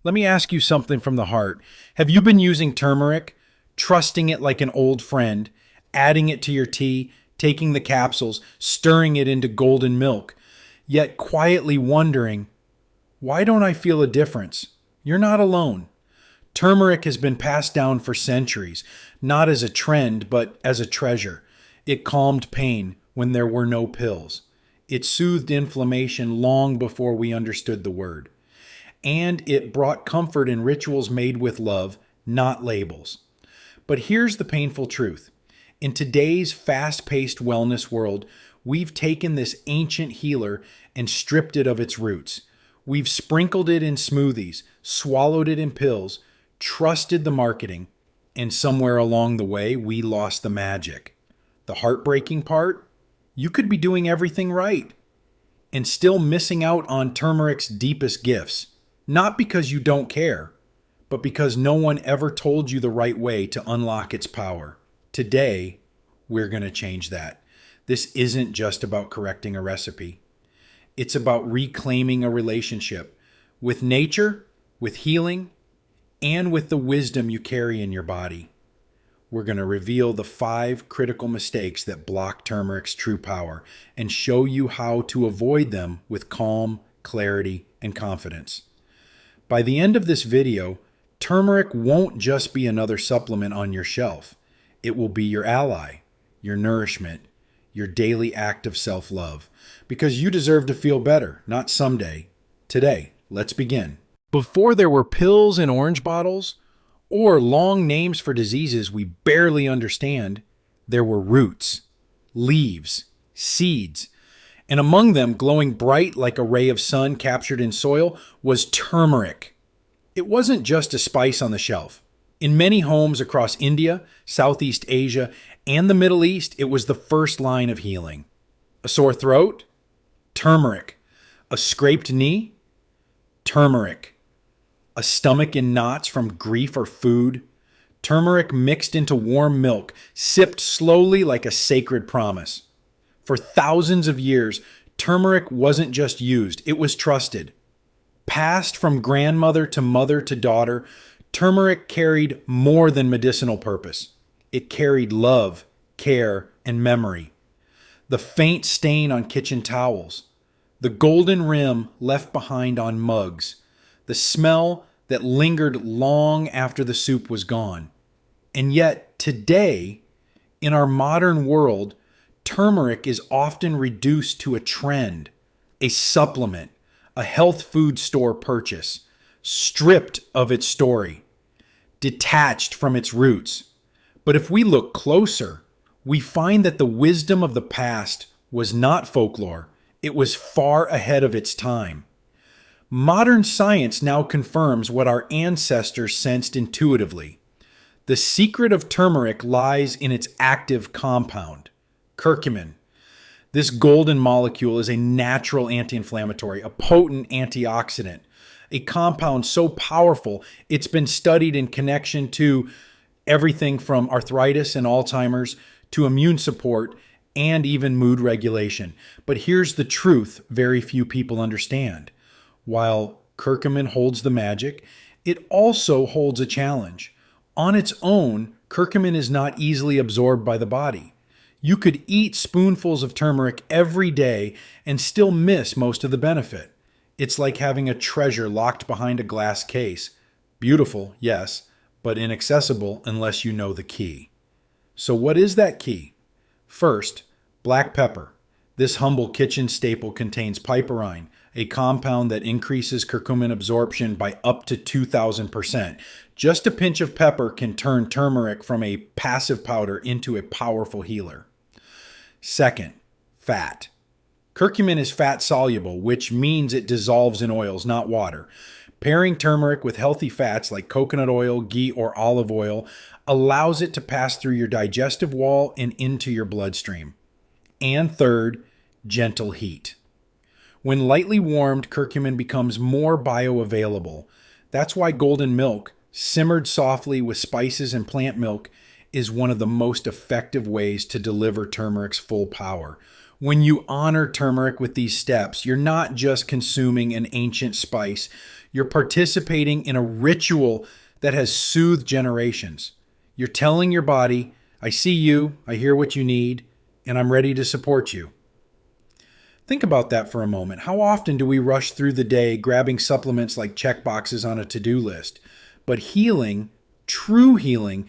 Let me ask you something from the heart. Have you been using turmeric, trusting it like an old friend, adding it to your tea, taking the capsules, stirring it into golden milk, yet quietly wondering, why don't I feel a difference? You're not alone. Turmeric has been passed down for centuries, not as a trend, but as a treasure. It calmed pain when there were no pills. It soothed inflammation long before we understood the word. And it brought comfort in rituals made with love, not labels. But here's the painful truth. In today's fast-paced wellness world, we've taken this ancient healer and stripped it of its roots. We've sprinkled it in smoothies, swallowed it in pills, trusted the marketing, and somewhere along the way, we lost the magic. The heartbreaking part? You could be doing everything right and still missing out on turmeric's deepest gifts. Not because you don't care, but because no one ever told you the right way to unlock its power. Today, we're going to change that. This isn't just about correcting a recipe. It's about reclaiming a relationship with nature, with healing, and with the wisdom you carry in your body. We're going to reveal the 5 critical mistakes that block turmeric's true power and show you how to avoid them with calm, clarity, and confidence. By the end of this video, turmeric won't just be another supplement on your shelf. It will be your ally, your nourishment, your daily act of self-love. Because you deserve to feel better, not someday. Today, let's begin. Before there were pills in orange bottles, or long names for diseases we barely understand, there were roots, leaves, seeds, and among them, glowing bright like a ray of sun captured in soil, was turmeric. It wasn't just a spice on the shelf. In many homes across India, Southeast Asia, and the Middle East, it was the first line of healing. A sore throat? Turmeric. A scraped knee? Turmeric. A stomach in knots from grief or food? Turmeric mixed into warm milk, sipped slowly like a sacred promise. For thousands of years, turmeric wasn't just used, it was trusted. Passed from grandmother to mother to daughter, turmeric carried more than medicinal purpose. It carried love, care, and memory. The faint stain on kitchen towels, the golden rim left behind on mugs, the smell that lingered long after the soup was gone. And yet, today, in our modern world, turmeric is often reduced to a trend, a supplement, a health food store purchase, stripped of its story, detached from its roots. But if we look closer, we find that the wisdom of the past was not folklore. It was far ahead of its time. Modern science now confirms what our ancestors sensed intuitively. The secret of turmeric lies in its active compound, curcumin. This golden molecule is a natural anti-inflammatory, a potent antioxidant, a compound so powerful it's been studied in connection to everything from arthritis and Alzheimer's to immune support and even mood regulation. But here's the truth very few people understand. While curcumin holds the magic, it also holds a challenge. On its own, curcumin is not easily absorbed by the body. You could eat spoonfuls of turmeric every day and still miss most of the benefit. It's like having a treasure locked behind a glass case. Beautiful, yes, but inaccessible unless you know the key. So what is that key? First, black pepper. This humble kitchen staple contains piperine, a compound that increases curcumin absorption by up to 2,000%. Just a pinch of pepper can turn turmeric from a passive powder into a powerful healer. Second, fat. Curcumin is fat soluble, which means it dissolves in oils, not water. Pairing turmeric with healthy fats like coconut oil, ghee, or olive oil allows it to pass through your digestive wall and into your bloodstream. And third, gentle heat. When lightly warmed, curcumin becomes more bioavailable. That's why golden milk, simmered softly with spices and plant milk, is one of the most effective ways to deliver turmeric's full power. When you honor turmeric with these steps, you're not just consuming an ancient spice, You're participating in a ritual that has soothed generations. You're telling your body, I see you, I hear what you need, and I'm ready to support you. Think about that for a moment. How often do we rush through the day grabbing supplements like check boxes on a to-do list? But healing, true healing,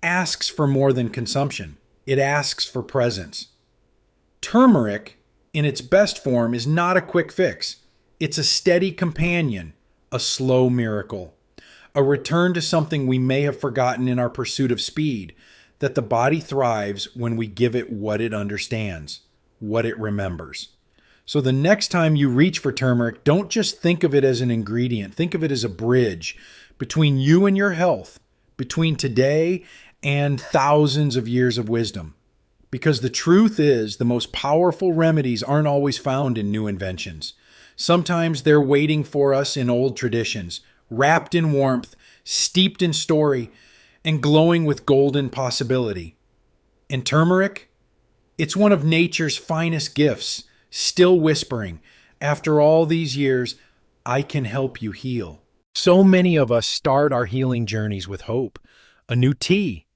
asks for more than consumption. It asks for presence. Turmeric, in its best form, is not a quick fix. It's a steady companion, a slow miracle, a return to something we may have forgotten in our pursuit of speed, that the body thrives when we give it what it understands, what it remembers. So the next time you reach for turmeric, don't just think of it as an ingredient. Think of it as a bridge between you and your health, between today and thousands of years of wisdom. Because the truth is, the most powerful remedies aren't always found in new inventions. Sometimes they're waiting for us in old traditions, wrapped in warmth, steeped in story, and glowing with golden possibility. And turmeric? It's one of nature's finest gifts, still whispering, after all these years, I can help you heal. So many of us start our healing journeys with hope, a new tea,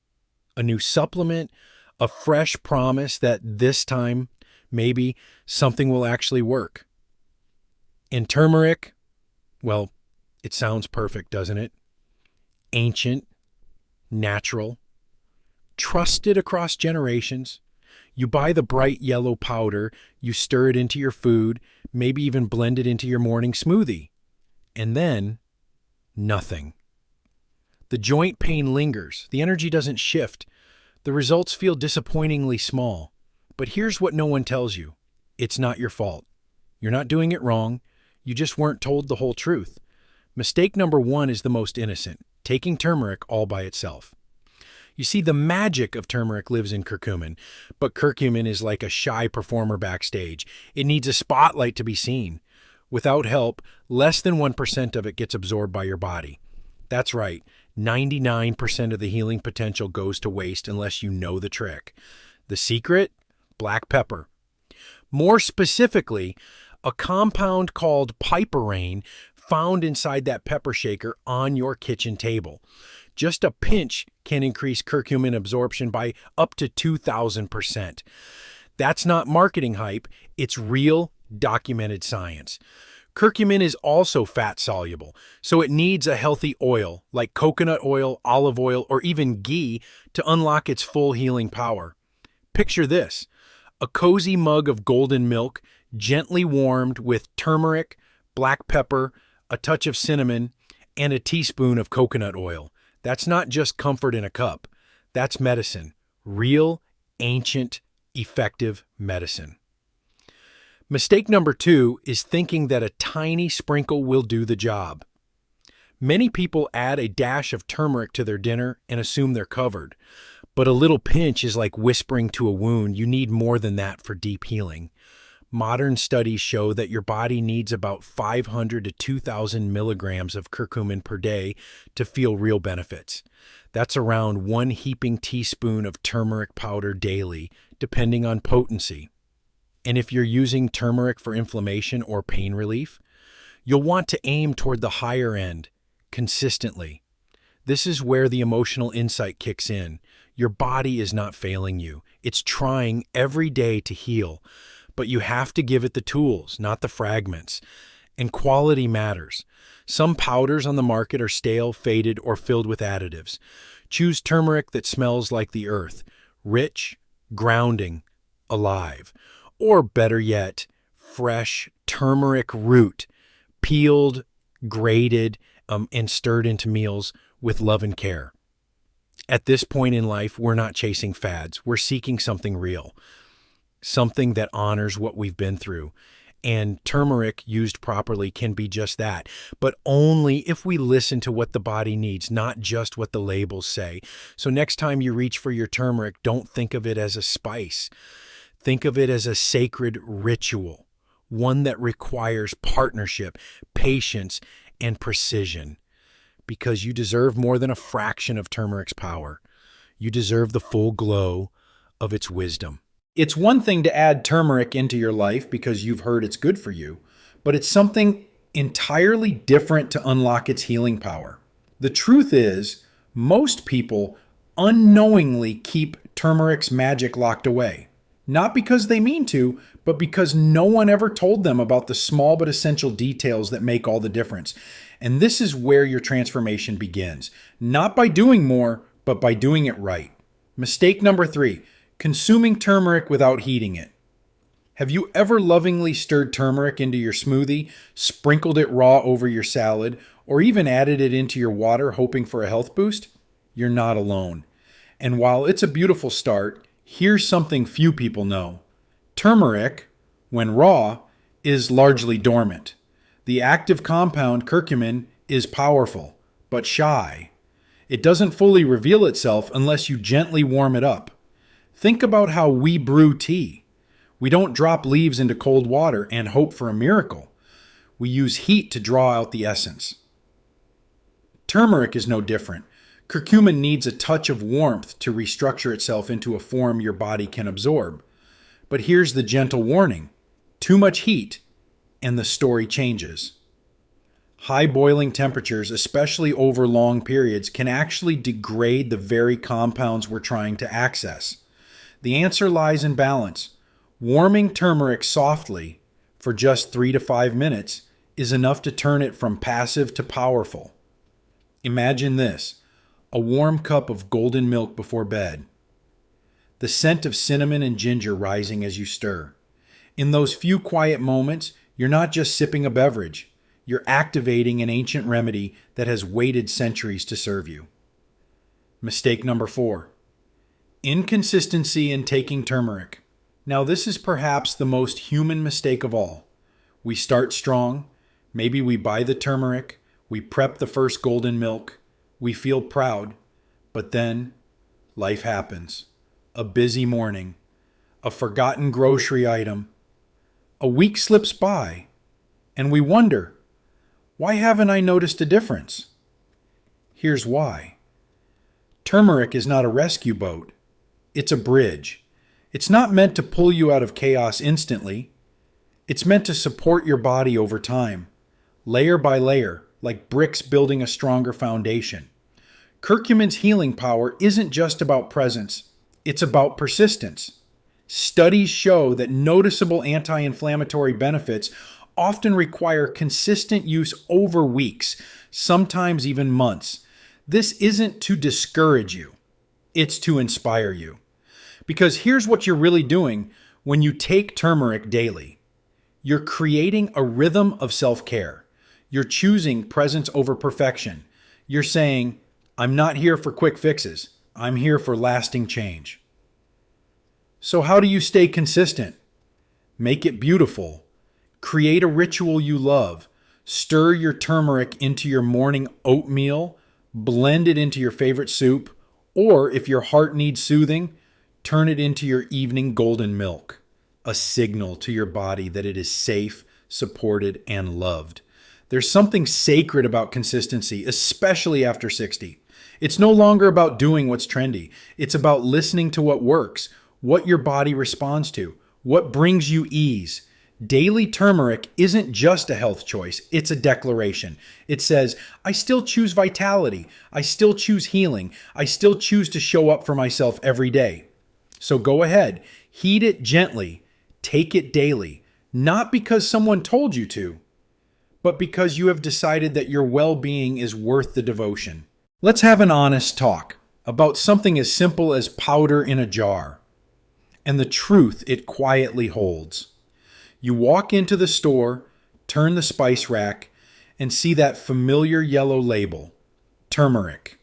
a new supplement, a fresh promise that this time, maybe something will actually work. And turmeric, well, it sounds perfect, doesn't it? Ancient, natural, trusted across generations. You buy the bright yellow powder, you stir it into your food, maybe even blend it into your morning smoothie. And then, nothing. The joint pain lingers, the energy doesn't shift, the results feel disappointingly small. But here's what no one tells you. It's not your fault. You're not doing it wrong. You just weren't told the whole truth. Mistake number one is the most innocent, taking turmeric all by itself. You see, the magic of turmeric lives in curcumin, but curcumin is like a shy performer backstage. It needs a spotlight to be seen. Without help, less than 1% of it gets absorbed by your body. That's right, 99% of the healing potential goes to waste unless you know the trick. The secret? Black pepper. More specifically, a compound called piperine found inside that pepper shaker on your kitchen table. Just a pinch can increase curcumin absorption by up to 2,000%. That's not marketing hype, it's real, documented science. Curcumin is also fat soluble, so it needs a healthy oil like coconut oil, olive oil, or even ghee to unlock its full healing power. Picture this: a cozy mug of golden milk, gently warmed with turmeric, black pepper, a touch of cinnamon, and a teaspoon of coconut oil. That's not just comfort in a cup. That's medicine. Real, ancient, effective medicine. Mistake number two is thinking that a tiny sprinkle will do the job. Many people add a dash of turmeric to their dinner and assume they're covered. But a little pinch is like whispering to a wound. You need more than that for deep healing. Modern studies show that your body needs about 500 to 2,000 milligrams of curcumin per day to feel real benefits. That's around 1 heaping teaspoon of turmeric powder daily, depending on potency. And if you're using turmeric for inflammation or pain relief, you'll want to aim toward the higher end, consistently. This is where the emotional insight kicks in. Your body is not failing you. It's trying every day to heal. But you have to give it the tools, not the fragments. And quality matters. Some powders on the market are stale, faded, or filled with additives. Choose turmeric that smells like the earth, rich, grounding, alive. Or better yet, fresh turmeric root, peeled, grated, and stirred into meals with love and care. At this point in life, we're not chasing fads. We're seeking something real. Something that honors what we've been through. And turmeric used properly can be just that, but only if we listen to what the body needs, not just what the labels say. So next time you reach for your turmeric, don't think of it as a spice. Think of it as a sacred ritual, one that requires partnership, patience, and precision. Because you deserve more than a fraction of turmeric's power. You deserve the full glow of its wisdom. It's one thing to add turmeric into your life because you've heard it's good for you, but it's something entirely different to unlock its healing power. The truth is, most people unknowingly keep turmeric's magic locked away. Not because they mean to, but because no one ever told them about the small but essential details that make all the difference. And this is where your transformation begins. Not by doing more, but by doing it right. Mistake number 3, consuming turmeric without heating it. Have you ever lovingly stirred turmeric into your smoothie, sprinkled it raw over your salad, or even added it into your water hoping for a health boost? You're not alone. And while it's a beautiful start, here's something few people know. Turmeric, when raw, is largely dormant. The active compound curcumin is powerful, but shy. It doesn't fully reveal itself unless you gently warm it up. Think about how we brew tea. We don't drop leaves into cold water and hope for a miracle. We use heat to draw out the essence. Turmeric is no different. Curcumin needs a touch of warmth to restructure itself into a form your body can absorb. But here's the gentle warning. Too much heat, and the story changes. High boiling temperatures, especially over long periods, can actually degrade the very compounds we're trying to access. The answer lies in balance. Warming turmeric softly for just 3 to 5 minutes is enough to turn it from passive to powerful. Imagine this, a warm cup of golden milk before bed. The scent of cinnamon and ginger rising as you stir. In those few quiet moments, you're not just sipping a beverage, you're activating an ancient remedy that has waited centuries to serve you. Mistake number 4, inconsistency in taking turmeric. Now, this is perhaps the most human mistake of all. We start strong. Maybe we buy the turmeric. We prep the first golden milk. We feel proud. But then, life happens. A busy morning. A forgotten grocery item. A week slips by. And we wonder, why haven't I noticed a difference? Here's why. Turmeric is not a rescue boat. It's a bridge. It's not meant to pull you out of chaos instantly. It's meant to support your body over time, layer by layer, like bricks building a stronger foundation. Curcumin's healing power isn't just about presence, it's about persistence. Studies show that noticeable anti-inflammatory benefits often require consistent use over weeks, sometimes even months. This isn't to discourage you, it's to inspire you. Because here's what you're really doing when you take turmeric daily. You're creating a rhythm of self-care. You're choosing presence over perfection. You're saying, I'm not here for quick fixes. I'm here for lasting change. So how do you stay consistent? Make it beautiful. Create a ritual you love. Stir your turmeric into your morning oatmeal. Blend it into your favorite soup. Or if your heart needs soothing, turn it into your evening golden milk, a signal to your body that it is safe, supported, and loved. There's something sacred about consistency, especially after 60. It's no longer about doing what's trendy. It's about listening to what works, what your body responds to, what brings you ease. Daily turmeric isn't just a health choice, it's a declaration. It says, I still choose vitality, I still choose healing, I still choose to show up for myself every day. So go ahead, heat it gently, take it daily, not because someone told you to, but because you have decided that your well-being is worth the devotion. Let's have an honest talk about something as simple as powder in a jar and the truth it quietly holds. You walk into the store, turn the spice rack, and see that familiar yellow label, turmeric.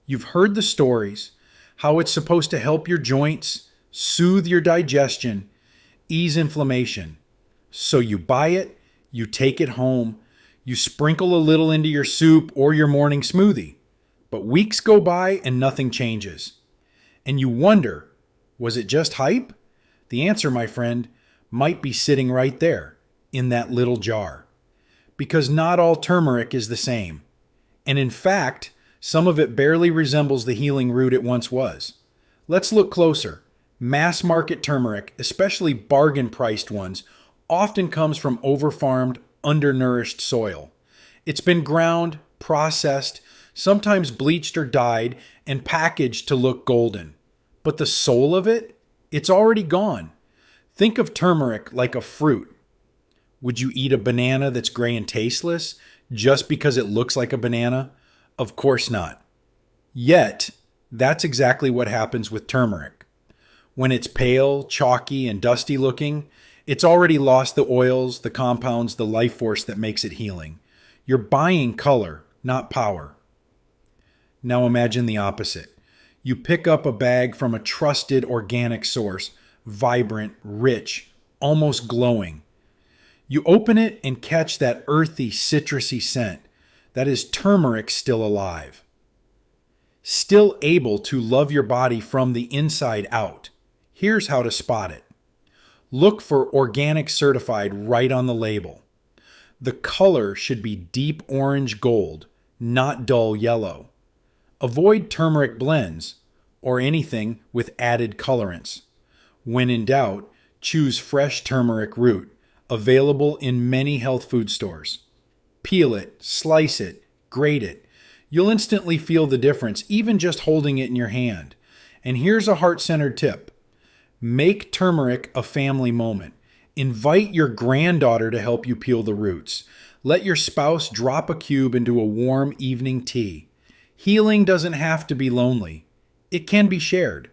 You've heard the stories, how it's supposed to help your joints, soothe your digestion, ease inflammation. So you buy it, you take it home, you sprinkle a little into your soup or your morning smoothie. But weeks go by and nothing changes. And you wonder, was it just hype? The answer, my friend, might be sitting right there in that little jar. Because not all turmeric is the same. And in fact, some of it barely resembles the healing root it once was. Let's look closer. Mass market turmeric, especially bargain-priced ones, often comes from overfarmed, undernourished soil. It's been ground, processed, sometimes bleached or dyed, and packaged to look golden. But the soul of it, it's already gone. Think of turmeric like a fruit. Would you eat a banana that's gray and tasteless just because it looks like a banana? Of course not. Yet, that's exactly what happens with turmeric. When it's pale, chalky, and dusty looking, it's already lost the oils, the compounds, the life force that makes it healing. You're buying color, not power. Now imagine the opposite. You pick up a bag from a trusted organic source, vibrant, rich, almost glowing. You open it and catch that earthy, citrusy scent. That is turmeric still alive. Still able to love your body from the inside out. Here's how to spot it. Look for organic certified right on the label. The color should be deep orange gold, not dull yellow. Avoid turmeric blends or anything with added colorants. When in doubt, choose fresh turmeric root, available in many health food stores. Peel it, slice it, grate it. You'll instantly feel the difference, even just holding it in your hand. And here's a heart-centered tip. Make turmeric a family moment. Invite your granddaughter to help you peel the roots. Let your spouse drop a cube into a warm evening tea. Healing doesn't have to be lonely. It can be shared.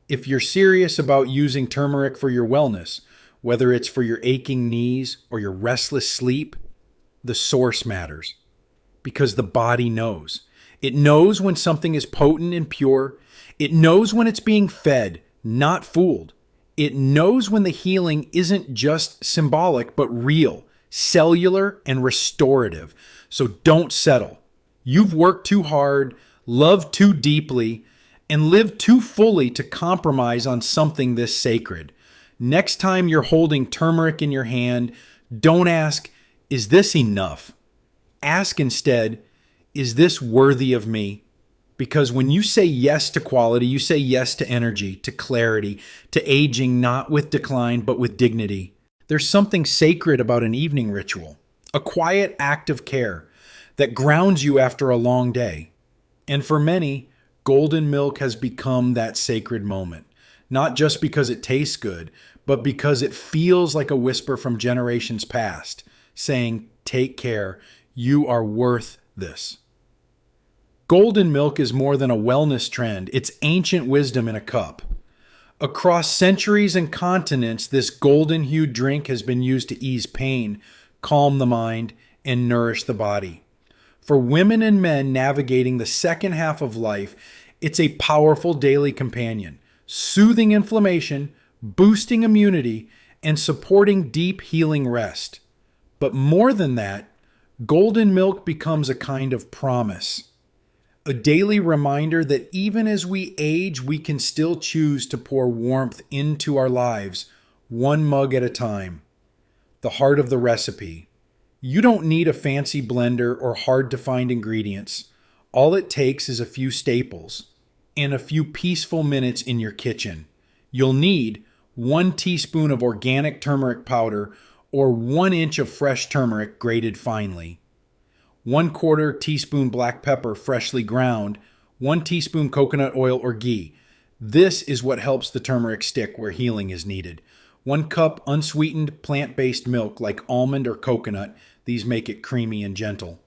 If you're serious about using turmeric for your wellness, whether it's for your aching knees or your restless sleep, the source matters. Because the body knows. It knows when something is potent and pure. It knows when it's being fed, not fooled. It knows when the healing isn't just symbolic, but real, cellular, and restorative. So don't settle. You've worked too hard, loved too deeply, and lived too fully to compromise on something this sacred. Next time you're holding turmeric in your hand, don't ask, is this enough? Ask instead, is this worthy of me? Because when you say yes to quality, you say yes to energy, to clarity, to aging, not with decline, but with dignity. There's something sacred about an evening ritual, a quiet act of care that grounds you after a long day. And for many, golden milk has become that sacred moment, not just because it tastes good, but because it feels like a whisper from generations past, saying, take care, you are worth this. Golden milk is more than a wellness trend. It's ancient wisdom in a cup. Across centuries and continents, this golden-hued drink has been used to ease pain, calm the mind, and nourish the body. For women and men navigating the second half of life, it's a powerful daily companion, soothing inflammation, boosting immunity, and supporting deep healing rest. But more than that, golden milk becomes a kind of promise. A daily reminder that even as we age, we can still choose to pour warmth into our lives, one mug at a time. The heart of the recipe. You don't need a fancy blender or hard-to-find ingredients. All it takes is a few staples and a few peaceful minutes in your kitchen. You'll need 1 teaspoon of organic turmeric powder or 1 inch of fresh turmeric grated finely, 1/4 teaspoon black pepper freshly ground, 1 teaspoon coconut oil or ghee. This is what helps the turmeric stick where healing is needed. 1 cup unsweetened plant-based milk like almond or coconut. These make it creamy and gentle.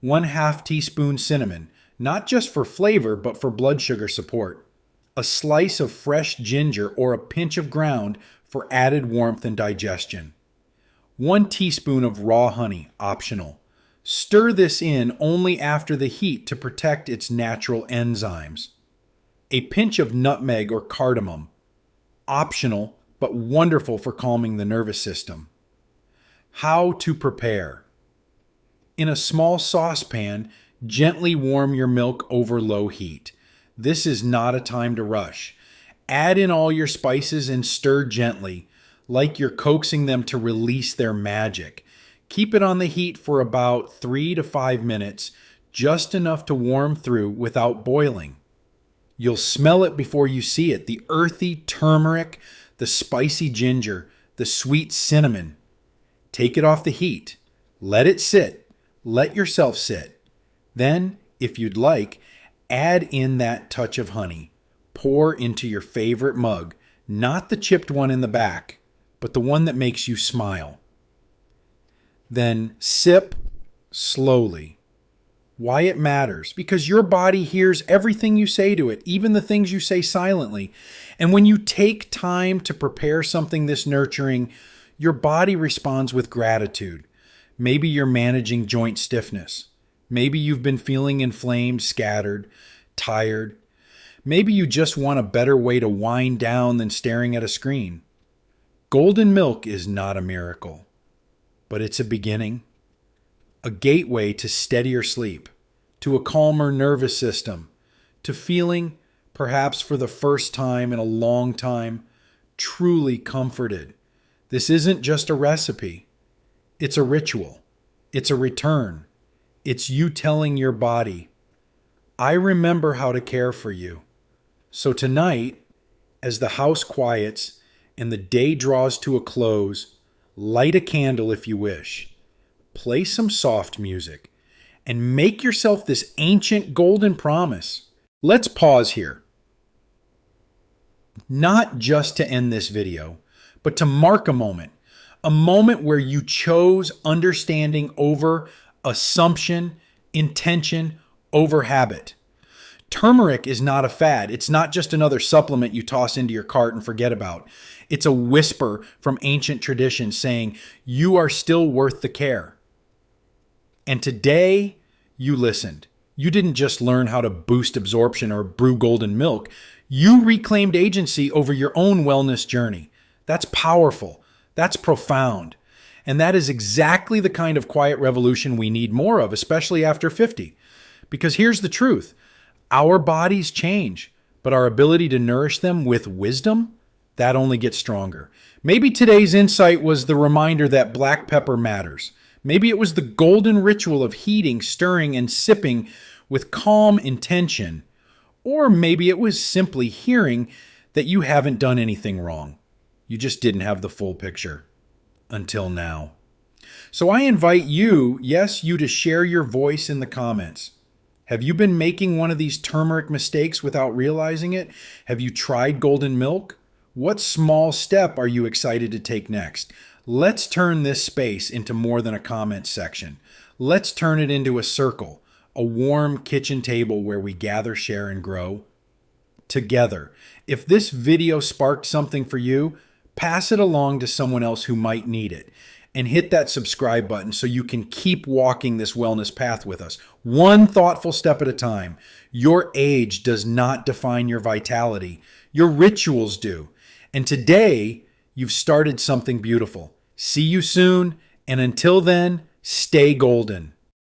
1/2 teaspoon cinnamon, not just for flavor, but for blood sugar support. A slice of fresh ginger or a pinch of ground for added warmth and digestion. 1 teaspoon of raw honey, optional. Stir this in only after the heat to protect its natural enzymes. A pinch of nutmeg or cardamom, optional but wonderful for calming the nervous system. How to prepare. In a small saucepan, gently warm your milk over low heat. This is not a time to rush. Add in all your spices and stir gently, like you're coaxing them to release their magic. Keep it on the heat for about 3 to 5 minutes, just enough to warm through without boiling. You'll smell it before you see it, the earthy turmeric, the spicy ginger, the sweet cinnamon. Take it off the heat. Let it sit. Let yourself sit. Then, if you'd like, add in that touch of honey. Pour into your favorite mug, not the chipped one in the back, but the one that makes you smile. Then sip slowly. Why it matters? Because your body hears everything you say to it, even the things you say silently. And when you take time to prepare something this nurturing, your body responds with gratitude. Maybe you're managing joint stiffness. Maybe you've been feeling inflamed, scattered, tired. Maybe you just want a better way to wind down than staring at a screen. Golden milk is not a miracle, but it's a beginning, a gateway to steadier sleep, to a calmer nervous system, to feeling, perhaps for the first time in a long time, truly comforted. This isn't just a recipe. It's a ritual. It's a return. It's you telling your body, I remember how to care for you. So tonight, as the house quiets and the day draws to a close, light a candle if you wish. Play some soft music and make yourself this ancient golden promise. Let's pause here. Not just to end this video, but to mark a moment where you chose understanding over assumption, intention over habit. Turmeric is not a fad. It's not just another supplement you toss into your cart and forget about. It's a whisper from ancient tradition saying, you are still worth the care. And today, you listened. You didn't just learn how to boost absorption or brew golden milk. You reclaimed agency over your own wellness journey. That's powerful. That's profound. And that is exactly the kind of quiet revolution we need more of, especially after 50. Because here's the truth. Our bodies change, but our ability to nourish them with wisdom, that only gets stronger. Maybe today's insight was the reminder that black pepper matters. Maybe it was the golden ritual of heating, stirring, and sipping with calm intention. Or maybe it was simply hearing that you haven't done anything wrong. You just didn't have the full picture. Until now. So I invite you, yes, you to share your voice in the comments. Have you been making one of these turmeric mistakes without realizing it? Have you tried golden milk? What small step are you excited to take next? Let's turn this space into more than a comment section. Let's turn it into a circle, a warm kitchen table where we gather, share, and grow together. If this video sparked something for you, pass it along to someone else who might need it. And hit that subscribe button so you can keep walking this wellness path with us. One thoughtful step at a time. Your age does not define your vitality. Your rituals do. And today, you've started something beautiful. See you soon. And until then, stay golden.